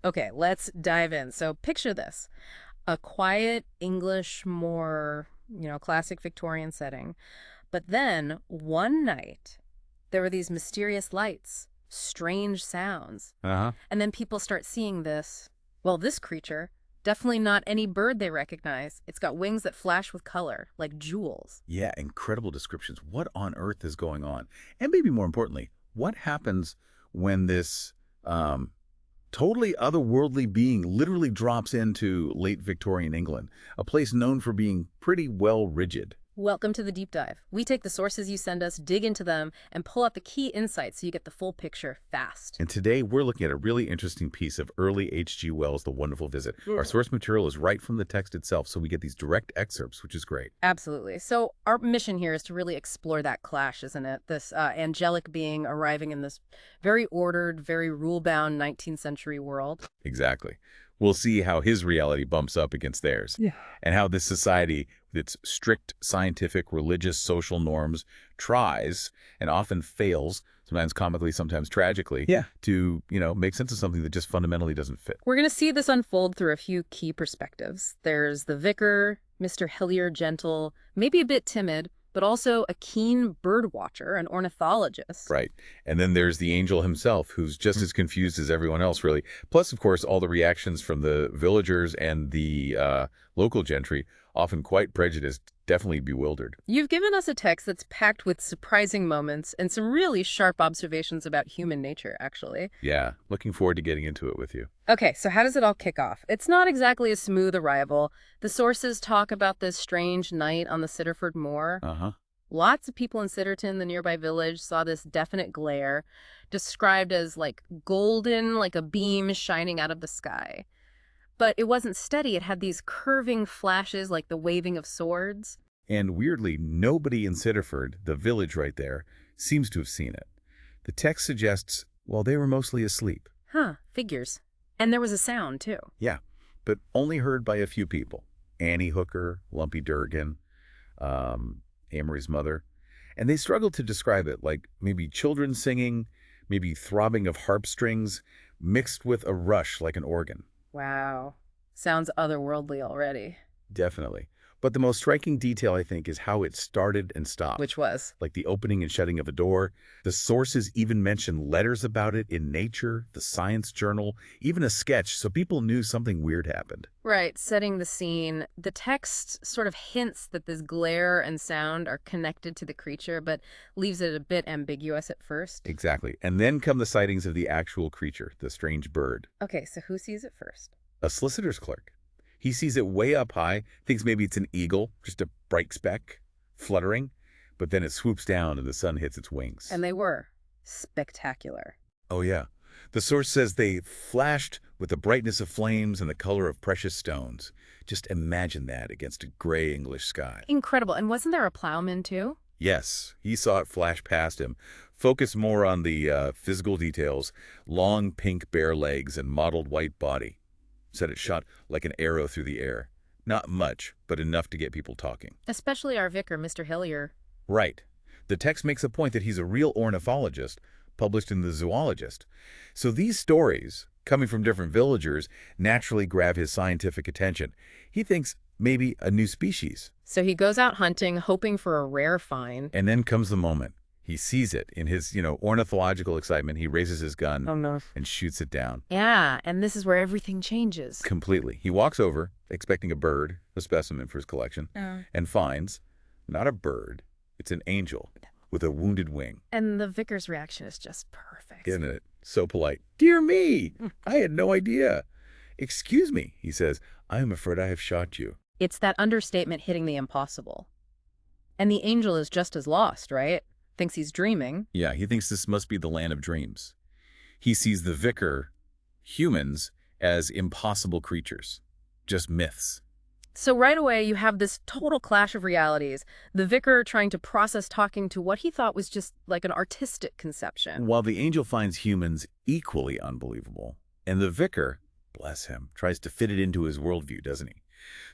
Okay, let's dive in. So picture this. A quiet English, more, classic Victorian setting. But then one night, there were these mysterious lights, strange sounds. Uh-huh. And then people start seeing this creature, definitely not any bird they recognize. It's got wings that flash with color, like jewels. Yeah, incredible descriptions. What on earth is going on? And maybe more importantly, what happens when this um, totally otherworldly being literally drops into late Victorian England, a place known for being pretty well rigid? Welcome to the deep dive. We take the sources you send us, dig into them, and pull out the key insights so you get the full picture fast. And today we're looking at a really interesting piece of early H.G. Wells' The Wonderful Visit. Our source material is right from the text itself, so we get these direct excerpts, which is great. Absolutely. So our mission here is to really explore that clash, isn't it? This angelic being arriving in this very ordered, very rule-bound 19th century world. Exactly. We'll see how his reality bumps up against theirs. Yeah. And how this society, with its strict scientific, religious, social norms, tries and often fails, sometimes comically, sometimes tragically, to, make sense of something that just fundamentally doesn't fit. We're going to see this unfold through a few key perspectives. There's the vicar, Mr. Hillier, gentle, maybe a bit timid, but also a keen bird watcher, an ornithologist. Right. And then there's the angel himself, who's just as confused as everyone else, really. Plus, of course, all the reactions from the villagers and the local gentry, often quite prejudiced, definitely bewildered. You've given us a text that's packed with surprising moments and some really sharp observations about human nature, actually. Yeah, looking forward to getting into it with you. Okay, so how does it all kick off? It's not exactly a smooth arrival. The sources talk about this strange night on the Sitterford Moor. Uh-huh. Lots of people in Sitterton, the nearby village, saw this definite glare, described as like golden, like a beam shining out of the sky. But it wasn't steady. It had these curving flashes like the waving of swords. And weirdly, nobody in Sitterford, the village right there, seems to have seen it. The text suggests, well, they were mostly asleep. Huh, figures. And there was a sound, too. Yeah, but only heard by a few people. Annie Hooker, Lumpy Durgan, Amory's mother. And they struggled to describe it, like maybe children singing, maybe throbbing of harp strings, mixed with a rush like an organ. Wow. Sounds otherworldly already. Definitely. But the most striking detail, I think, is how it started and stopped. Which was? Like the opening and shutting of a door. The sources even mention letters about it in Nature, the Science Journal, even a sketch, so people knew something weird happened. Right, setting the scene. The text sort of hints that this glare and sound are connected to the creature, but leaves it a bit ambiguous at first. Exactly. And then come the sightings of the actual creature, the strange bird. Okay, so who sees it first? A solicitor's clerk. He sees it way up high, thinks maybe it's an eagle, just a bright speck, fluttering, but then it swoops down and the sun hits its wings. And they were spectacular. Oh, yeah. The source says they flashed with the brightness of flames and the color of precious stones. Just imagine that against a gray English sky. Incredible. And wasn't there a plowman, too? Yes, he saw it flash past him, focused more on the physical details, long pink bare legs and mottled white body. Said it shot like an arrow through the air. Not much, but enough to get people talking. Especially our vicar, Mr. Hillier. Right. The text makes a point that he's a real ornithologist, published in The Zoologist. So these stories, coming from different villagers, naturally grab his scientific attention. He thinks maybe a new species. So he goes out hunting, hoping for a rare find. And then comes the moment. He sees it. In his, ornithological excitement, he raises his gun and shoots it down. Yeah, and this is where everything changes. Completely. He walks over, expecting a bird, a specimen for his collection, and finds not a bird, it's an angel with a wounded wing. And the vicar's reaction is just perfect. Isn't it? So polite. Dear me, I had no idea. Excuse me, he says, I am afraid I have shot you. It's that understatement hitting the impossible. And the angel is just as lost, right? Thinks he's dreaming. Yeah, he thinks this must be the land of dreams. He sees the vicar, humans, as impossible creatures, just myths. So right away, you have this total clash of realities. The vicar trying to process talking to what he thought was just like an artistic conception. While the angel finds humans equally unbelievable, and the vicar, bless him, tries to fit it into his worldview, doesn't he?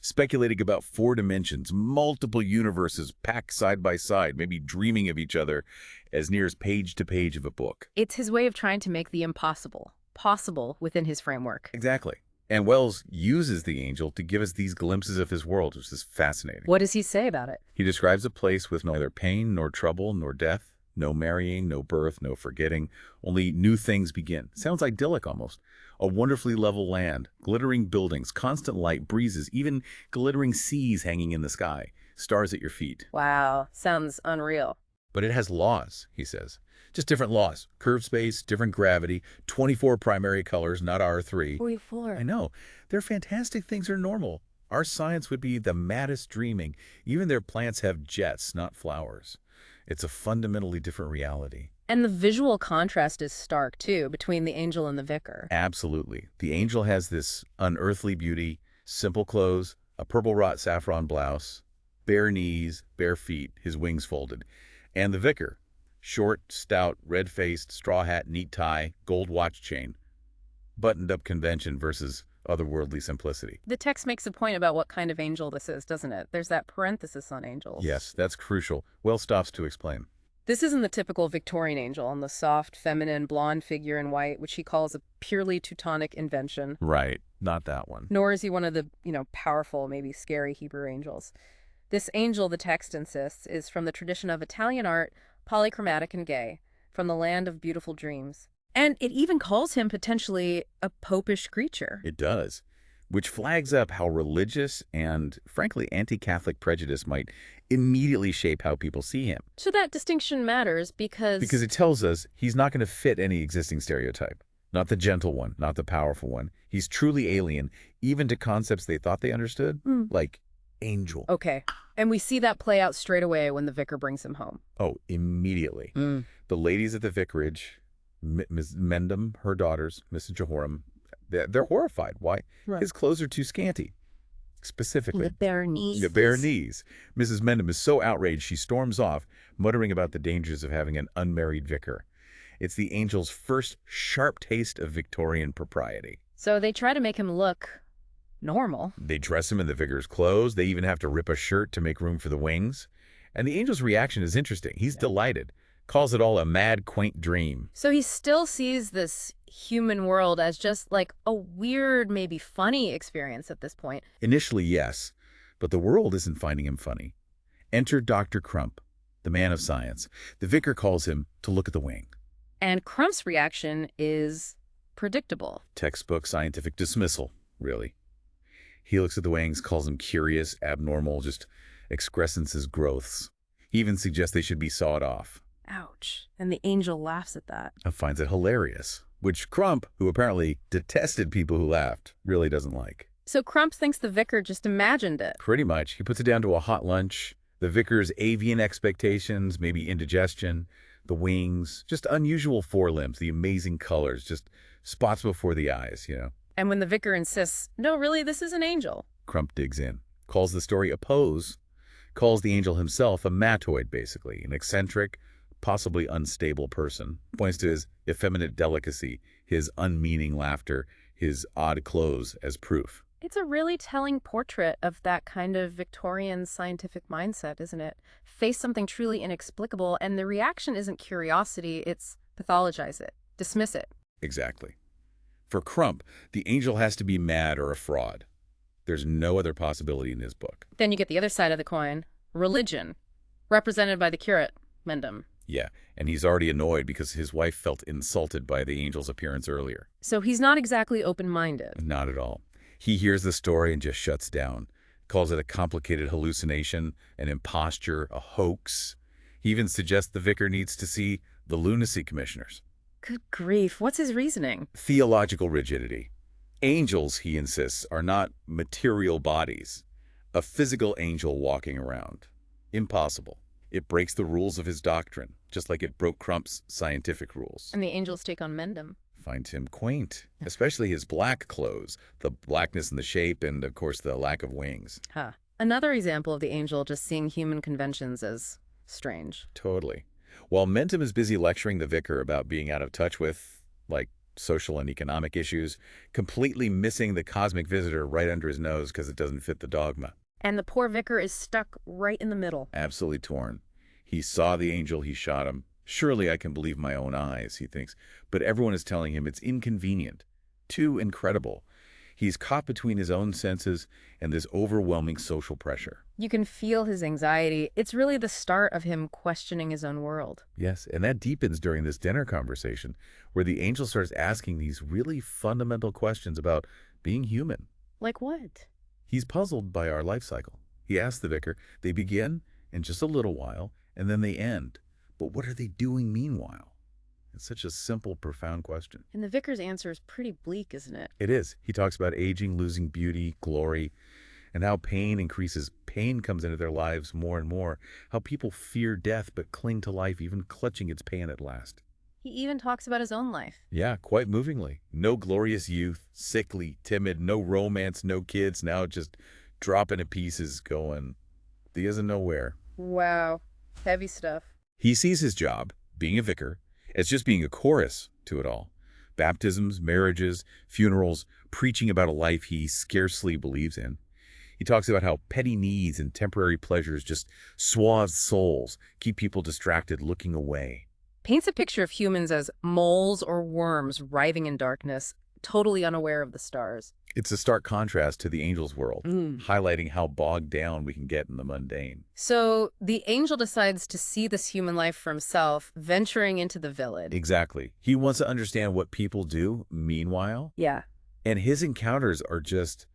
Speculating about 4 dimensions, multiple universes packed side by side, maybe dreaming of each other as near as page to page of a book. It's his way of trying to make the impossible possible within his framework. Exactly. And Wells uses the angel to give us these glimpses of his world, which is fascinating. What does he say about it? He describes a place with neither pain, nor trouble, nor death, no marrying, no birth, no forgetting, only new things begin. Sounds idyllic almost. A wonderfully level land, glittering buildings, constant light, breezes, even glittering seas hanging in the sky, stars at your feet. Wow, sounds unreal. But it has laws, he says. Just different laws. Curved space, different gravity, 24 primary colors, not our 3. 44. I know. Their fantastic things are normal. Our science would be the maddest dreaming. Even their plants have jets, not flowers. It's a fundamentally different reality. And the visual contrast is stark, too, between the angel and the vicar. Absolutely. The angel has this unearthly beauty, simple clothes, a purple wrought saffron blouse, bare knees, bare feet, his wings folded. And the vicar, short, stout, red-faced, straw hat, neat tie, gold watch chain. Buttoned-up convention versus otherworldly simplicity. The text makes a point about what kind of angel this is, doesn't it? There's that parenthesis on angels. Yes, that's crucial. Wells stops to explain. This isn't the typical Victorian angel on the soft, feminine, blonde figure in white, which he calls a purely Teutonic invention. Right, not that one. Nor is he one of the, powerful, maybe scary Hebrew angels. This angel, the text insists, is from the tradition of Italian art, polychromatic and gay, from the land of beautiful dreams. And it even calls him potentially a popish creature. It does, which flags up how religious and, frankly, anti-Catholic prejudice might immediately shape how people see him. So that distinction matters because it tells us he's not going to fit any existing stereotype. Not the gentle one, not the powerful one. He's truly alien, even to concepts they thought they understood, like angel. Okay. And we see that play out straight away when the vicar brings him home. Oh, immediately. The ladies at the vicarage, Ms. Mendham, her daughters, Mrs. Jehoram, they're horrified. Why? Right. His clothes are too scanty. Specifically. The bare knees. The bare knees. Mrs. Mendham is so outraged she storms off, muttering about the dangers of having an unmarried vicar. It's the angel's first sharp taste of Victorian propriety. So they try to make him look normal. They dress him in the vicar's clothes. They even have to rip a shirt to make room for the wings. And the angel's reaction is interesting. He's delighted. Calls it all a mad, quaint dream. So he still sees this human world as just like a weird, maybe funny experience at this point. Initially, yes. But the world isn't finding him funny. Enter Dr. Crump, the man of science. The vicar calls him to look at the wing. And Crump's reaction is predictable. Textbook scientific dismissal, really. He looks at the wings, calls them curious, abnormal, just excrescence as growths. He even suggests they should be sawed off. Ouch. And the angel laughs at that. And finds it hilarious, which Crump, who apparently detested people who laughed, really doesn't like. So Crump thinks the vicar just imagined it. Pretty much. He puts it down to a hot lunch, the vicar's avian expectations, maybe indigestion, the wings, just unusual forelimbs, the amazing colors, just spots before the eyes, And when the vicar insists, no, really, this is an angel. Crump digs in, calls the story a pose, calls the angel himself a mattoid, basically, an eccentric, possibly unstable person, points to his effeminate delicacy, his unmeaning laughter, his odd clothes as proof. It's a really telling portrait of that kind of Victorian scientific mindset, isn't it? Face something truly inexplicable, and the reaction isn't curiosity, it's pathologize it, dismiss it. Exactly. For Crump, the angel has to be mad or a fraud. There's no other possibility in his book. Then you get the other side of the coin, religion, represented by the curate, Mendham. Yeah, and he's already annoyed because his wife felt insulted by the angel's appearance earlier. So he's not exactly open-minded. Not at all. He hears the story and just shuts down, calls it a complicated hallucination, an imposture, a hoax. He even suggests the vicar needs to see the lunacy commissioners. Good grief, what's his reasoning? Theological rigidity. Angels, he insists, are not material bodies. A physical angel walking around. Impossible. It breaks the rules of his doctrine, just like it broke Crump's scientific rules. And the angel's take on Mendham. Finds him quaint, especially his black clothes, the blackness in the shape, and of course the lack of wings. Huh. Another example of the angel just seeing human conventions as strange. Totally. While Mendham is busy lecturing the vicar about being out of touch with, like, social and economic issues, completely missing the cosmic visitor right under his nose because it doesn't fit the dogma. And the poor vicar is stuck right in the middle. Absolutely torn. He saw the angel, he shot him. Surely I can believe my own eyes, he thinks, but everyone is telling him it's inconvenient, too incredible. He's caught between his own senses and this overwhelming social pressure. You can feel his anxiety. It's really the start of him questioning his own world. Yes, and that deepens during this dinner conversation, where the angel starts asking these really fundamental questions about being human. Like what? He's puzzled by our life cycle. He asks the vicar, they begin in just a little while, and then they end. But what are they doing meanwhile? It's such a simple, profound question. And the vicar's answer is pretty bleak, isn't it? It is. He talks about aging, losing beauty, glory, and how pain increases. Pain comes into their lives more and more. How people fear death but cling to life, even clutching its pain at last. He even talks about his own life. Yeah, quite movingly. No glorious youth, sickly, timid, no romance, no kids, now just dropping to pieces going. He doesn't know where. Wow. Heavy stuff. He sees his job, being a vicar, as just being a chorus to it all. Baptisms, marriages, funerals, preaching about a life he scarcely believes in. He talks about how petty needs and temporary pleasures just swathe souls, keep people distracted, looking away. Paints a picture of humans as moles or worms writhing in darkness, totally unaware of the stars. It's a stark contrast to the angel's world, highlighting how bogged down we can get in the mundane. So the angel decides to see this human life for himself, venturing into the village. Exactly. He wants to understand what people do meanwhile. Yeah. And his encounters are just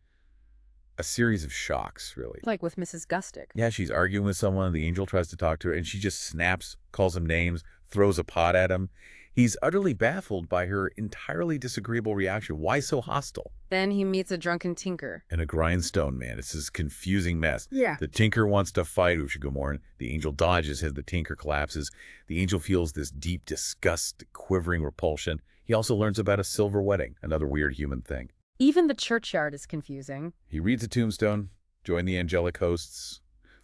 a series of shocks, really. Like with Mrs. Gustick. Yeah, she's arguing with someone. The angel tries to talk to her, and she just snaps, calls him names, throws a pot at him. He's utterly baffled by her entirely disagreeable reaction. Why so hostile? Then he meets a drunken tinker. And a grindstone man. It's this confusing mess. Yeah. The tinker wants to fight Ushigomorn. The angel dodges as the tinker collapses. The angel feels this deep disgust, quivering repulsion. He also learns about a silver wedding, another weird human thing. Even the churchyard is confusing. He reads a tombstone, joins the angelic hosts,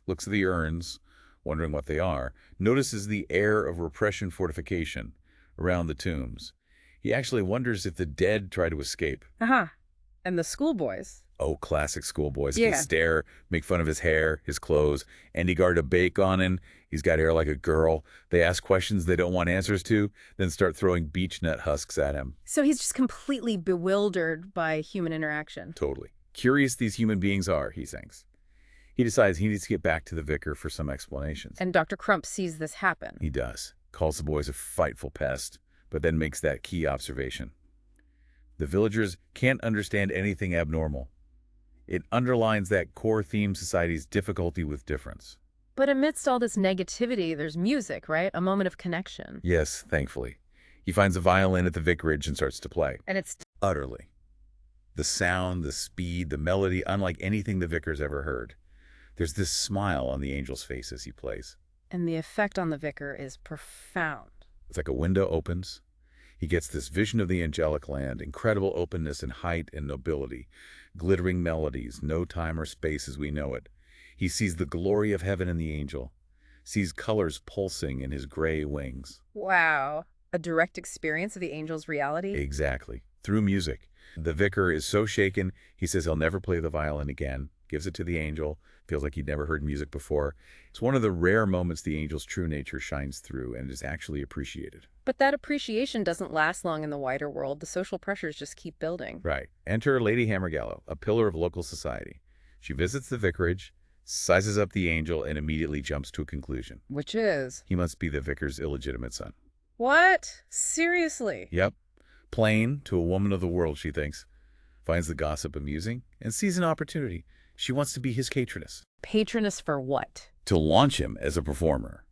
looks at the urns, wondering what they are, notices the air of repression fortification around the tombs. He actually wonders if the dead try to escape. And the schoolboys. Oh, classic schoolboys. Yeah. They stare, make fun of his hair, his clothes, and he got a bake on him. He's got hair like a girl. They ask questions they don't want answers to, then start throwing beech nut husks at him. So he's just completely bewildered by human interaction. Totally. Curious these human beings are, he thinks. He decides he needs to get back to the vicar for some explanations. And Dr. Crump sees this happen. He does. Calls the boys a frightful pest, but then makes that key observation. The villagers can't understand anything abnormal. It underlines that core theme society's difficulty with difference. But amidst all this negativity, there's music, right? A moment of connection. Yes, thankfully. He finds a violin at the vicarage and starts to play. And it's Utterly. The sound, the speed, the melody, unlike anything the vicar's ever heard. There's this smile on the angel's face as he plays. And the effect on the vicar is profound. It's like a window opens. He gets this vision of the angelic land, incredible openness and height and nobility, glittering melodies, no time or space as we know it. He sees the glory of heaven in the angel, sees colors pulsing in his gray wings. Wow. A direct experience of the angel's reality? Exactly. Through music. The vicar is so shaken, he says he'll never play the violin again, gives it to the angel, feels like he'd never heard music before. It's one of the rare moments the angel's true nature shines through and is actually appreciated. But that appreciation doesn't last long in the wider world. The social pressures just keep building. Right. Enter Lady Hammergallow, a pillar of local society. She visits the vicarage, sizes up the angel, and immediately jumps to a conclusion. Which is? He must be the vicar's illegitimate son. What? Seriously? Yep. Plain to a woman of the world, she thinks. Finds the gossip amusing and sees an opportunity. She wants to be his patroness. Patroness for what? To launch him as a performer.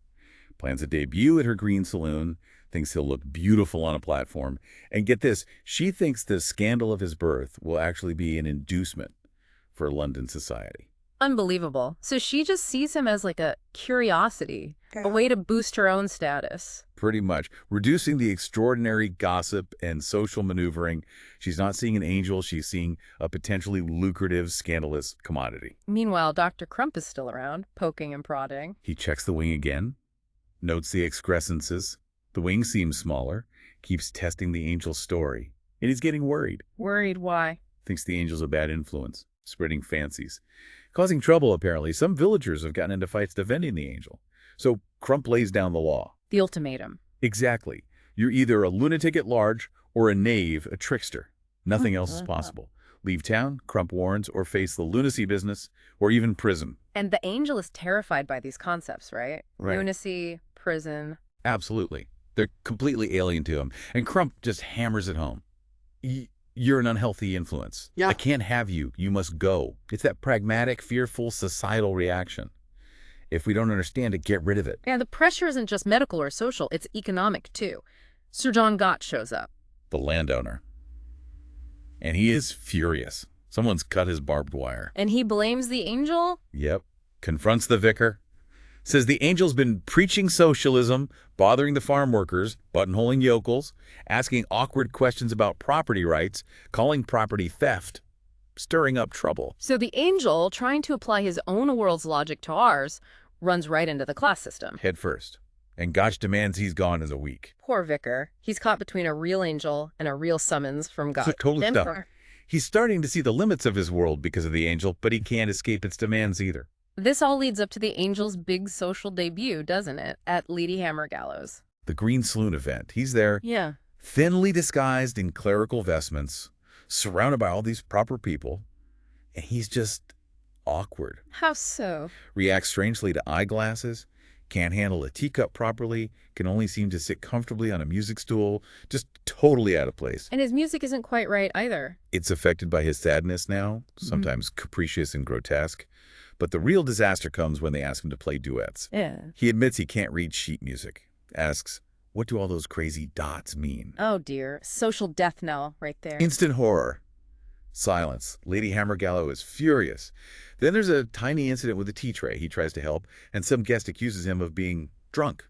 Plans a debut at her green saloon, thinks he'll look beautiful on a platform. And get this, she thinks the scandal of his birth will actually be an inducement for London society. Unbelievable. So she just sees him as like a curiosity, a way to boost her own status. Pretty much. Reducing the extraordinary gossip and social maneuvering. She's not seeing an angel, she's seeing a potentially lucrative, scandalous commodity. Meanwhile, Dr. Crump is still around, poking and prodding. He checks the wing again, notes the excrescences. The wing seems smaller, keeps testing the angel's story, and he's getting worried. Worried why? Thinks the angel's a bad influence, spreading fancies. Causing trouble, apparently. Some villagers have gotten into fights defending the angel. So Crump lays down the law. The ultimatum. Exactly. You're either a lunatic at large or a knave, a trickster. Nothing else is possible. Leave town, crump warrants, or face the lunacy business, or even prison. And the angel is terrified by these concepts, right? Right. Lunacy, prison. Absolutely. They're completely alien to him. And Crump just hammers it home. You're an unhealthy influence. Yeah. I can't have you. You must go. It's that pragmatic, fearful, societal reaction. If we don't understand it, get rid of it. And the pressure isn't just medical or social, it's economic too. Sir John Gott shows up. The landowner. And he is furious. Someone's cut his barbed wire. And he blames the angel? Yep. Confronts the vicar. Says the angel's been preaching socialism, bothering the farm workers, buttonholing yokels, asking awkward questions about property rights, calling property theft, stirring up trouble. So the angel, trying to apply his own world's logic to ours, runs right into the class system. Head first. And Gotch demands he's gone in a week. Poor Vicar. He's caught between a real angel and a real summons from God. So totally stuck. He's starting to see the limits of his world because of the angel, but he can't escape its demands either. This all leads up to the angel's big social debut, doesn't it? At Lady Hammergallows. The Green Saloon event. He's there, Yeah. thinly disguised in clerical vestments, surrounded by all these proper people, and he's just awkward. How so? Reacts strangely to eyeglasses, can't handle a teacup properly, can only seem to sit comfortably on a music stool, just totally out of place. And his music isn't quite right either. It's affected by his sadness now, sometimes capricious and grotesque. But the real disaster comes when they ask him to play duets. Yeah. He admits he can't read sheet music, asks, what do all those crazy dots mean? Oh dear. Social death knell right there. Instant horror. Silence. Lady Hammergallow is furious. Then there's a tiny incident with a tea tray. He tries to help, and some guest accuses him of being drunk.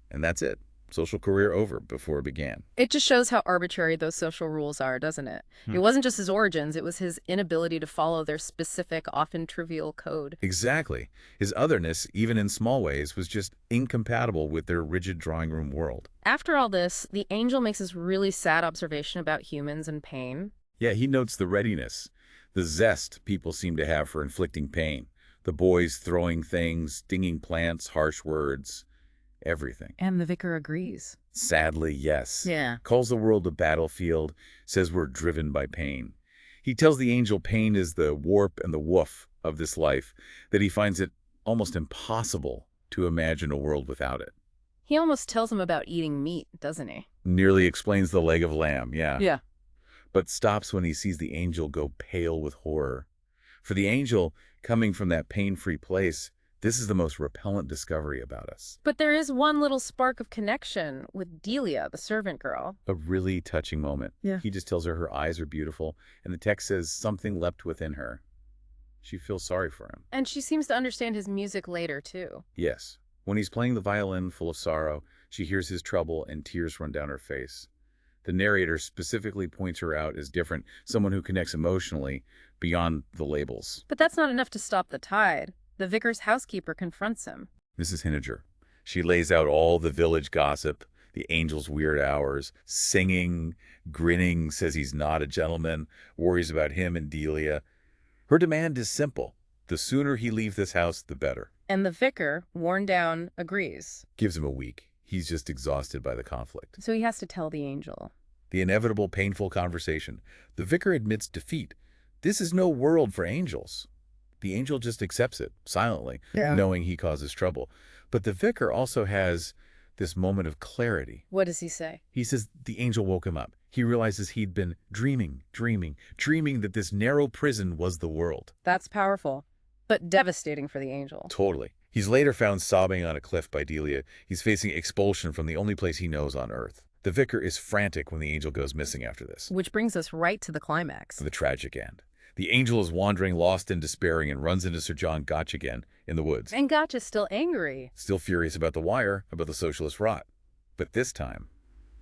And that's it. Social career over before it began. It just shows how arbitrary those social rules are, doesn't it? It wasn't just his origins, it was his inability to follow their specific, often trivial code. Exactly. His otherness, even in small ways, was just incompatible with their rigid drawing room world. After all this, the angel makes this really sad observation about humans and pain. Yeah, he notes the readiness, the zest people seem to have for inflicting pain. The boys throwing things, stinging plants, harsh words, everything. And the vicar agrees. Sadly, yes. Yeah. Calls the world a battlefield, says we're driven by pain. He tells the angel pain is the warp and the woof of this life, that he finds it almost impossible to imagine a world without it. He almost tells him about eating meat, doesn't he? Nearly explains the leg of lamb, yeah. Yeah. But stops when he sees the angel go pale with horror. For the angel, coming from that pain-free place, this is the most repellent discovery about us. But there is one little spark of connection with Delia, the servant girl. A really touching moment. Yeah. He just tells her eyes are beautiful, and the text says something leapt within her. She feels sorry for him. And she seems to understand his music later, too. Yes. When he's playing the violin full of sorrow, she hears his trouble and tears run down her face. The narrator specifically points her out as different, someone who connects emotionally beyond the labels. But that's not enough to stop the tide. The vicar's housekeeper confronts him. Mrs. Hinniger. She lays out all the village gossip, the angel's weird hours, singing, grinning, says he's not a gentleman, worries about him and Delia. Her demand is simple. The sooner he leaves this house, the better. And the vicar, worn down, agrees. Gives him a week. He's just exhausted by the conflict. So he has to tell the angel. The inevitable, painful conversation. The vicar admits defeat. This is no world for angels. The angel just accepts it, silently, knowing he causes trouble. But the vicar also has this moment of clarity. What does he say? He says the angel woke him up. He realizes he'd been dreaming that this narrow prison was the world. That's powerful, but devastating for the angel. Totally. He's later found sobbing on a cliff by Delia. He's facing expulsion from the only place he knows on Earth. The vicar is frantic when the angel goes missing after this. Which brings us right to the climax. The tragic end. The angel is wandering, lost and despairing, and runs into Sir John Gotch again in the woods. And Gotch is still angry. Still furious about the wire, about the socialist rot. But this time,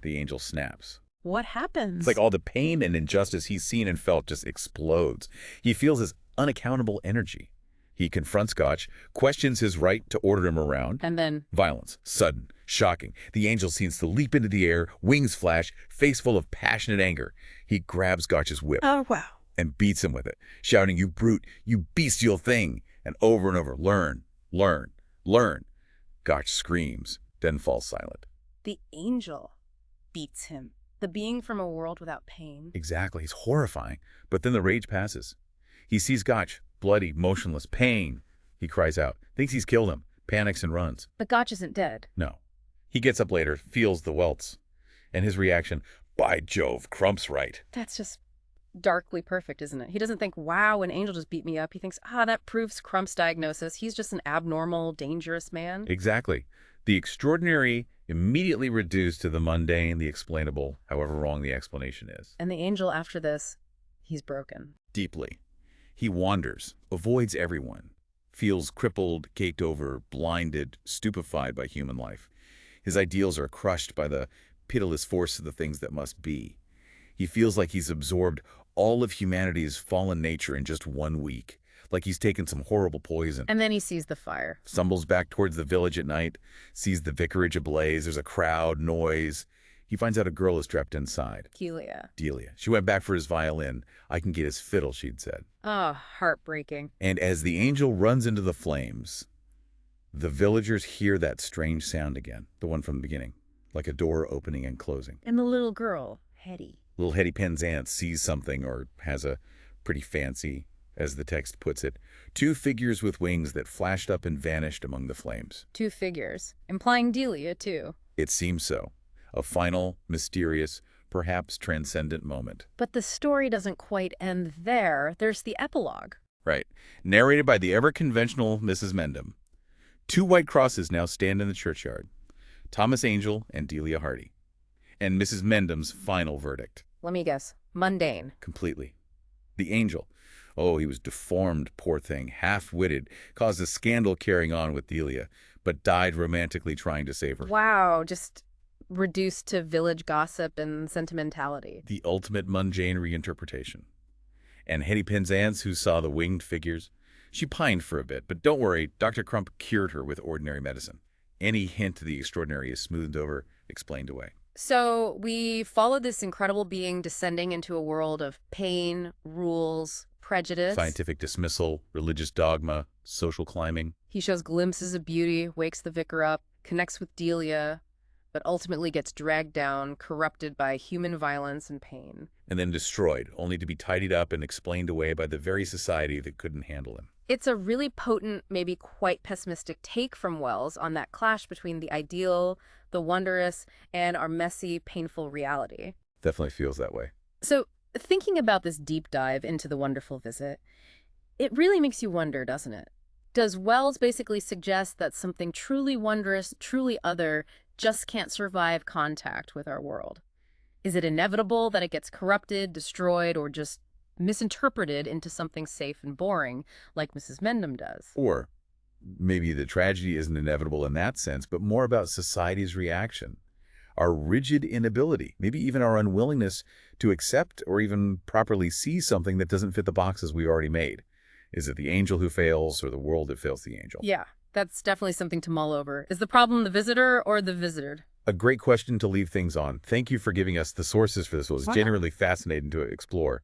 the angel snaps. What happens? It's like all the pain and injustice he's seen and felt just explodes. He feels his unaccountable energy. He confronts Gotch, questions his right to order him around. And then Violence, sudden, shocking. The angel seems to leap into the air, wings flash, face full of passionate anger. He grabs Gotch's whip. Oh, wow. And beats him with it, shouting, "You brute, you bestial thing," and over, learn, learn, learn. Gotch screams, then falls silent. The angel beats him. The being from a world without pain. Exactly. It's horrifying. But then the rage passes. He sees Gotch, bloody, motionless, pain. He cries out, thinks he's killed him, panics and runs. But Gotch isn't dead. No. He gets up later, feels the welts. And his reaction, by Jove, Crump's right. That's just darkly perfect, isn't it? He doesn't think, wow, an angel just beat me up. He thinks, that proves Crump's diagnosis. He's just an abnormal, dangerous man. Exactly. The extraordinary immediately reduced to the mundane, the explainable, however wrong the explanation is. And the angel after this, he's broken. Deeply. He wanders, avoids everyone, feels crippled, caked over, blinded, stupefied by human life. His ideals are crushed by the pitiless force of the things that must be. He feels like he's absorbed all of humanity's fallen nature in just 1 week, like he's taken some horrible poison. And then he sees the fire. Stumbles back towards the village at night, sees the vicarage ablaze, there's a crowd, noise. He finds out a girl is trapped inside. Delia. She went back for his violin. I can get his fiddle, she'd said. Oh, heartbreaking. And as the angel runs into the flames, the villagers hear that strange sound again, the one from the beginning, like a door opening and closing. And the little girl, Hetty. Little Hetty Penzance sees something, or has a pretty fancy, as the text puts it, 2 figures with wings that flashed up and vanished among the flames. 2 figures, implying Delia, too. It seems so. A final, mysterious, perhaps transcendent moment. But the story doesn't quite end there. There's the epilogue. Right. Narrated by the ever-conventional Mrs. Mendham. 2 white crosses now stand in the churchyard. Thomas Angel and Delia Hardy. And Mrs. Mendham's final verdict. Let me guess. Mundane. Completely. The angel. Oh, he was deformed, poor thing, half-witted, caused a scandal carrying on with Delia, but died romantically trying to save her. Wow, just reduced to village gossip and sentimentality. The ultimate mundane reinterpretation. And Hetty Penzance, who saw the winged figures, she pined for a bit, but don't worry, Dr. Crump cured her with ordinary medicine. Any hint of the extraordinary is smoothed over, explained away. So we followed this incredible being descending into a world of pain, rules, prejudice. Scientific dismissal, religious dogma, social climbing. He shows glimpses of beauty, wakes the vicar up, connects with Delia, but ultimately gets dragged down, corrupted by human violence and pain. And then destroyed, only to be tidied up and explained away by the very society that couldn't handle him. It's a really potent, maybe quite pessimistic take from Wells on that clash between the ideal, the wondrous, and our messy, painful reality. Definitely feels that way. So, thinking about this deep dive into the wonderful visit, it really makes you wonder, doesn't it? Does Wells basically suggest that something truly wondrous, truly other, just can't survive contact with our world? Is it inevitable that it gets corrupted, destroyed, or just misinterpreted into something safe and boring, like Mrs. Mendham does? Or maybe the tragedy isn't inevitable in that sense, but more about society's reaction. Our rigid inability, maybe even our unwillingness to accept or even properly see something that doesn't fit the boxes we already made. Is it the angel who fails or the world that fails the angel? Yeah, that's definitely something to mull over. Is the problem the visitor or the visited? A great question to leave things on. Thank you for giving us the sources for this. It was genuinely fascinating to explore.